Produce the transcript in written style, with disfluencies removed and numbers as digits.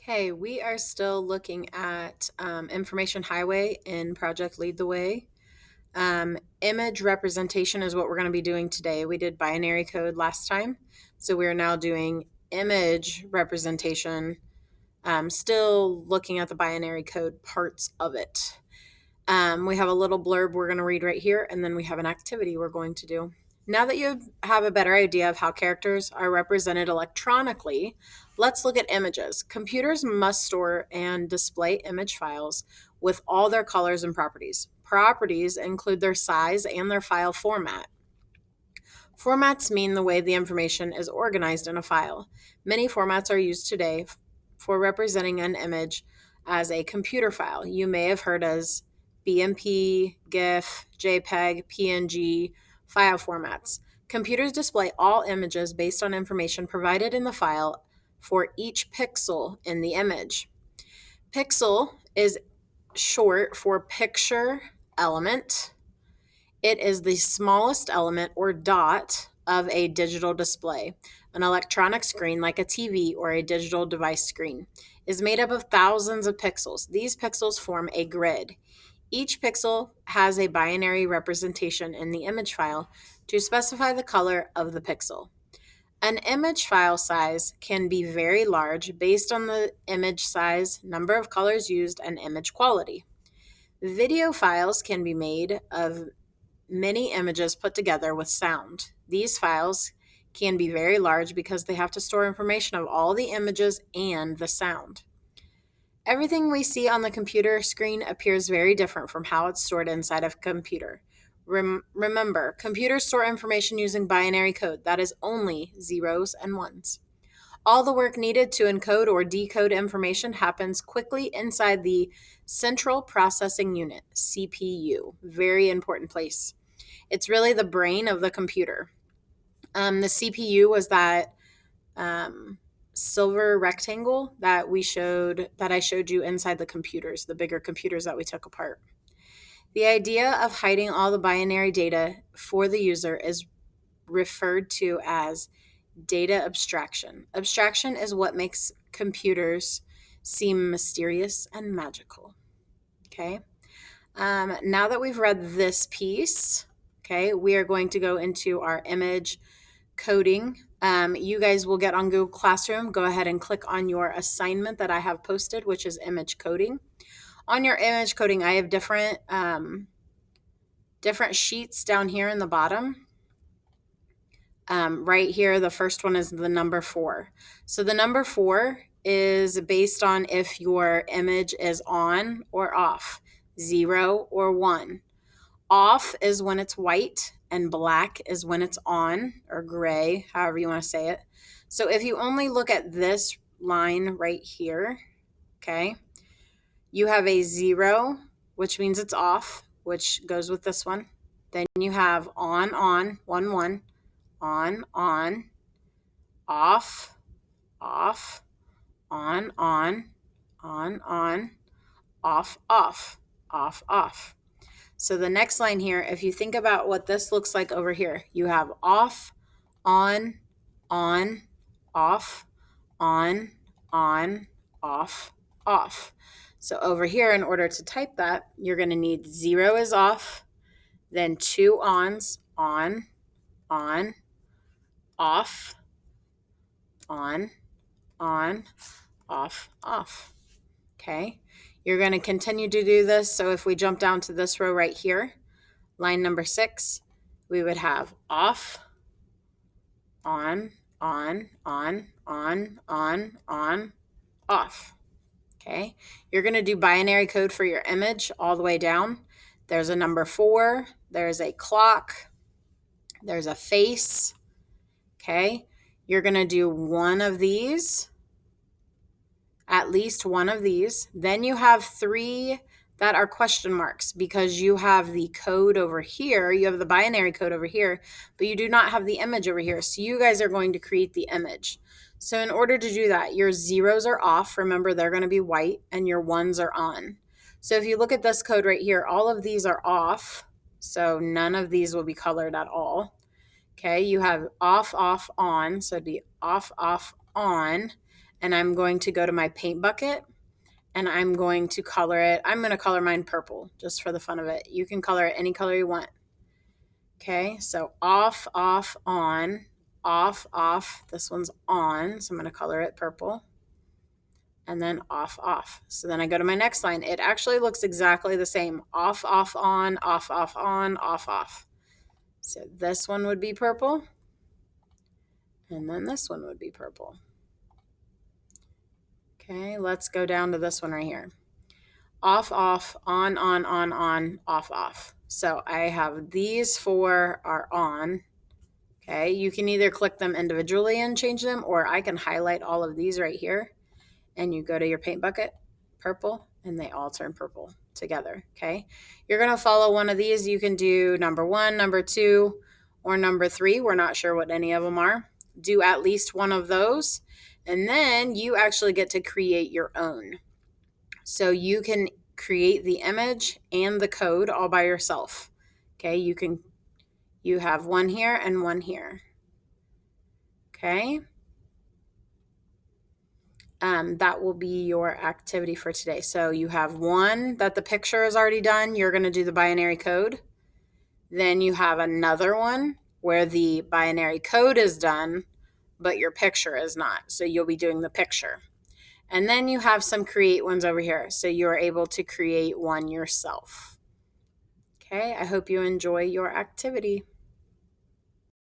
Okay, we are still looking at Information Highway in Project Lead the Way. Image representation is what we're going to be doing today. We did binary code last time, so we are now doing image representation, still looking at the binary code parts of it. We have a little blurb we're going to read right here, and then we have an activity we're going to do. Now that you have a better idea of how characters are represented electronically, let's look at images. Computers must store and display image files with all their colors and properties. Properties include their size and their file format. Formats mean the way the information is organized in a file. Many formats are used today for representing an image as a computer file. You may have heard as BMP, GIF, JPEG, PNG, file formats. Computers display all images based on information provided in the file for each pixel in the image. Pixel is short for picture element. It is the smallest element or dot of a digital display. An electronic screen, like a TV or a digital device screen, is made up of thousands of pixels. These pixels form a grid. Each pixel has a binary representation in the image file to specify the color of the pixel. An image file size can be very large based on the image size, number of colors used, and image quality. Video files can be made of many images put together with sound. These files can be very large because they have to store information of all the images and the sound. Everything we see on the computer screen appears very different from how it's stored inside of a computer. Remember, computers store information using binary code that is only zeros and ones. All the work needed to encode or decode information happens quickly inside the Central Processing Unit, CPU. Very important place. It's really the brain of the computer. The CPU was that silver rectangle that I showed you inside the computers, the bigger computers that we took apart. The idea of hiding all the binary data for the user is referred to as data abstraction. Abstraction is what makes computers seem mysterious and magical. Okay. Now that we've read this piece, okay, we are going to go into our image coding. You guys will get on Google Classroom. Go ahead and click on your assignment that I have posted, which is image coding. On your image coding, I have different sheets down here in the bottom. Right here, the first one is the number 4. So the number 4 is based on if your image is on or off, 0 or 1. Off is when it's white, and black is when it's on, or gray, however you want to say it. So if you only look at this line right here, okay, you have a 0, which means it's off, which goes with this one. Then you have on, 1, 1, on, off, off, on, off, off. So the next line here, if you think about what this looks like over here, you have off, on, off, on, off, off. So over here, in order to type that, you're going to need 0 is off, then 2 ons, on, off, on, off. Okay. You're going to continue to do this. So if we jump down to this row right here, line number 6, we would have off, on, off. Okay. You're going to do binary code for your image all the way down. There's a number 4. There's a clock. There's a face. Okay. You're going to do one of these. At least one of these. Then you have 3 that are question marks because you have the code over here. You have the binary code over here, but you do not have the image over here. So you guys are going to create the image. So in order to do that, your 0s are off. Remember, they're going to be white, and your 1s are on. So if you look at this code right here, all of these are off. So none of these will be colored at all. Okay, you have off, on. So it'd be off, on. and I'm going to go to my paint bucket and I'm going to color it. I'm going to color mine purple just for the fun of it. You can color it any color you want. Okay, so off, off, on, off, off. This one's on, so I'm going to color it purple. And then off, off. So then I go to my next line. It actually looks exactly the same. Off, off, on, off, off, on, off, off. So this one would be purple. And then this one would be purple. Okay, let's go down to this one right here. Off, off, on, off, off. So I have these four are on. Okay, you can either click them individually and change them, or I can highlight all of these right here. And you go to your paint bucket, purple, and they all turn purple together. Okay, you're going to follow one of these. You can do number 1, number 2, or number 3. We're not sure what any of them are. Do at least one of those, and then you actually get to create your own. So you can create the image and the code all by yourself. Okay, you have one here and one here. Okay. That will be your activity for today. So you have one that the picture is already done. You're going to do the binary code. Then you have another one where the binary code is done, but your picture is not. So you'll be doing the picture. And then you have some create ones over here. So you're able to create one yourself. Okay, I hope you enjoy your activity.